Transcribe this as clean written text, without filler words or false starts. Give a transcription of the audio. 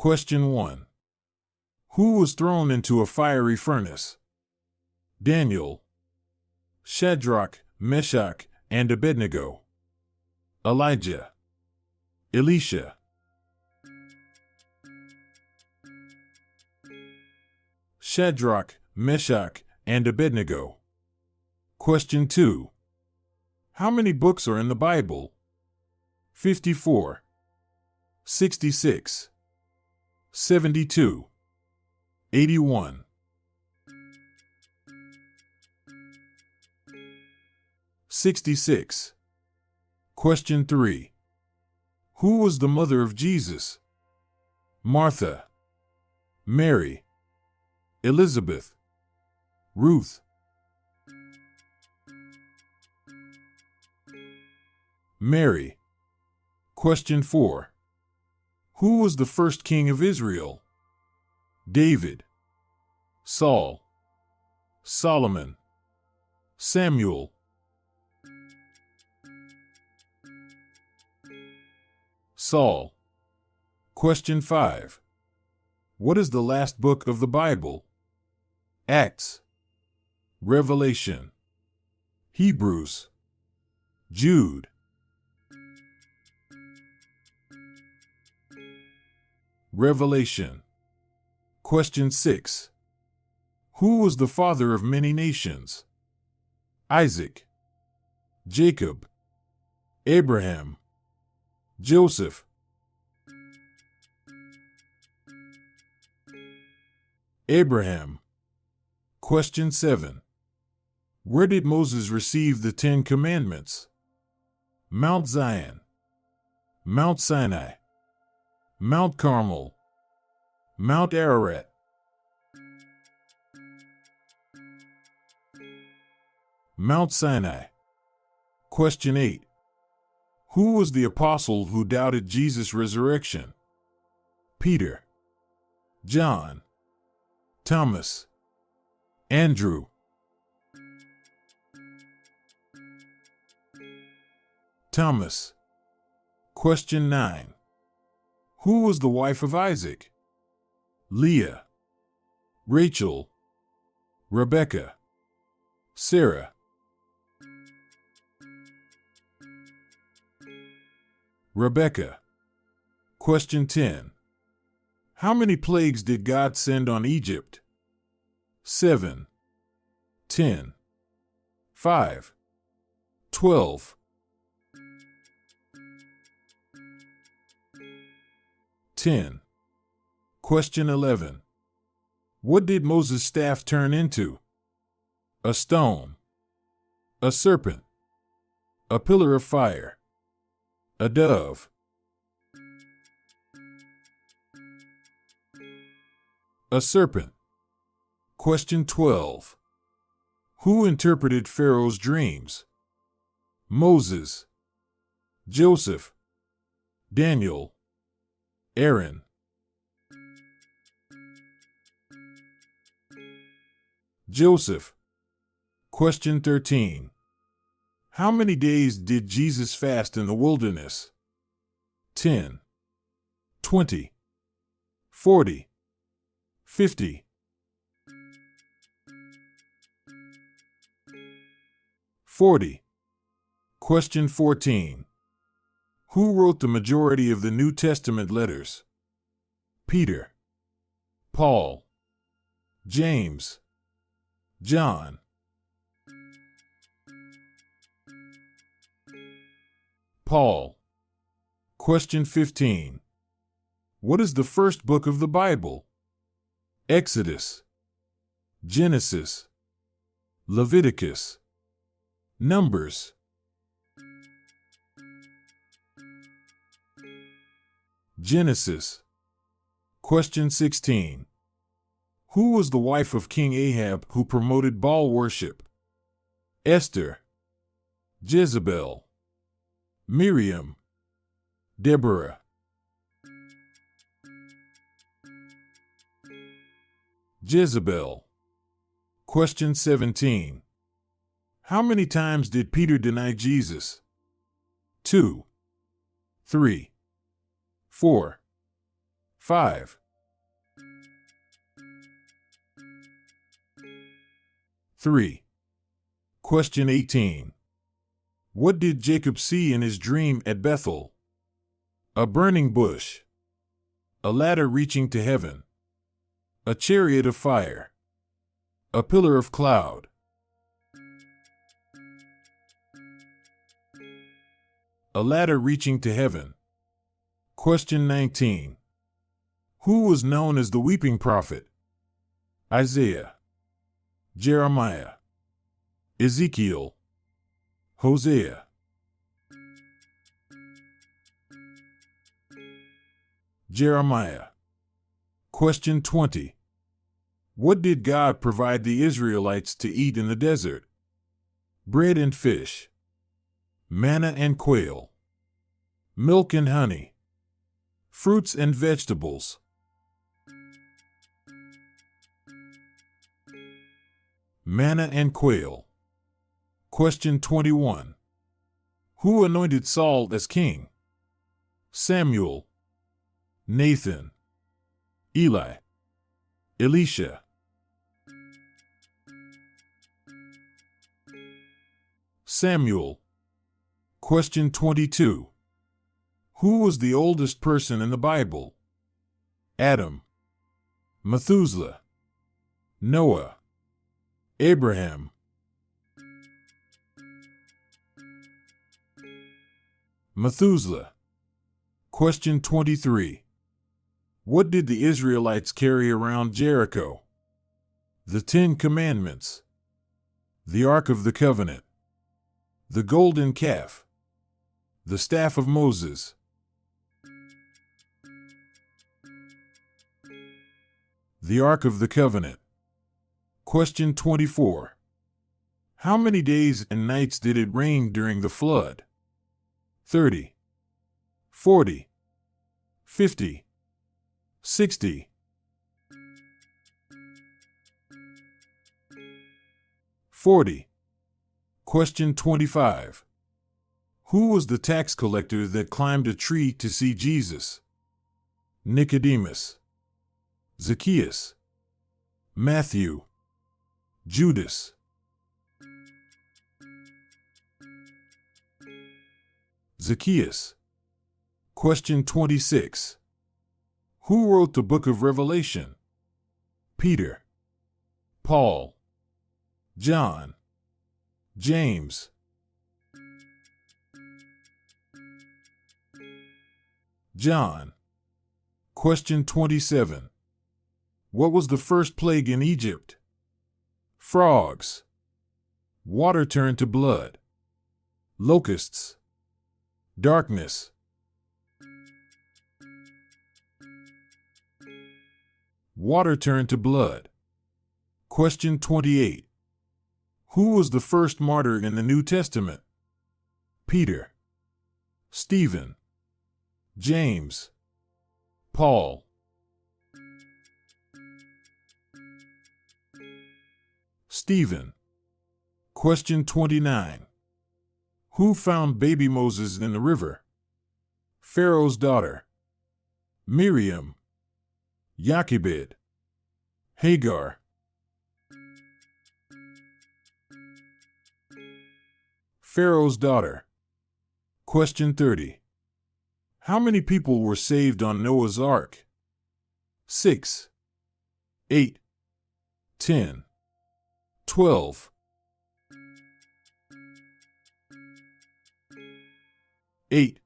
Question 1. Who was thrown into a fiery furnace? Daniel, Shadrach, Meshach, and Abednego. Elijah, Elisha. Shadrach, Meshach, and Abednego. Question 2. How many books are in the Bible? 54, 66, 72, 81. 66. Question 3. Who was the mother of Jesus? Martha, Mary, Elizabeth, Ruth. Mary. Question 4. Who was the first king of Israel? David, Saul, Solomon, Samuel. Saul. Question 5. What is the last book of the Bible? Acts, Revelation, Hebrews, Jude. Revelation. Question 6. Who was the father of many nations? Isaac, Jacob, Abraham, Joseph. Abraham. Question 7. Where did Moses receive the 10 Commandments? Mount Zion, Mount Sinai, Mount Carmel, Mount Ararat. Mount Sinai. Question 8. Who was the apostle who doubted Jesus' resurrection? Peter, John, Thomas, Andrew. Thomas. Question 9. Who was the wife of Isaac? Leah, Rachel, Rebekah, Sarah. Rebekah. Question 10. How many plagues did God send on Egypt? 7, 10, 5, 12. 10. Question 11. What did Moses' staff turn into? A stone, a serpent, a pillar of fire, a dove. A serpent. Question 12. Who interpreted Pharaoh's dreams? Moses, Joseph, Daniel, Aaron. Joseph. Question 13. How many days did Jesus fast in the wilderness? 10, 20, 40, 50. 40. Question 14. Who wrote the majority of the New Testament letters? Peter, Paul, James, John. Paul. Question 15. What is the first book of the Bible? Exodus, Genesis, Leviticus, Numbers. Genesis. Question 16. Who was the wife of King Ahab who promoted Baal worship? Esther, Jezebel, Miriam, Deborah. Jezebel. Question 17. How many times did Peter deny Jesus? 2, 3, 4, 5. 3. Question 18. What did Jacob see in his dream at Bethel? A burning bush. A ladder reaching to heaven. A chariot of fire. A pillar of cloud. A ladder reaching to heaven. Question 19. Who was known as the weeping prophet? Isaiah, Jeremiah, Ezekiel, Hosea. Jeremiah. Question 20. What did God provide the Israelites to eat in the desert? Bread and fish, manna and quail, milk and honey, fruits and vegetables. Manna and quail. Question 21. Who anointed Saul as king? Samuel, Nathan, Eli, Elisha. Samuel. Question 22. Who was the oldest person in the Bible? Adam, Methuselah, Noah, Abraham. Methuselah. Question 23. What did the Israelites carry around Jericho? The 10 Commandments, the Ark of the Covenant, the golden calf, the staff of Moses. The Ark of the Covenant. Question 24. How many days and nights did it rain during the flood? 30, 40, 50, 60. 40. Question 25. Who was the tax collector that climbed a tree to see Jesus? Nicodemus, Zacchaeus, Matthew, Judas. Zacchaeus. Question 26. Who wrote the book of Revelation? Peter, Paul, John, James. John. Question 27. What was the first plague in Egypt? Frogs. Water turned to blood. Locusts. Darkness. Water turned to blood. Question 28. Who was the first martyr in the New Testament? Peter, Stephen, James, Paul. Stephen. Question 29. Who found baby Moses in the river? Pharaoh's daughter, Miriam, Jochebed, Hagar. Pharaoh's daughter. Question 30. How many people were saved on Noah's Ark? 6, 8, 10, 12. 8.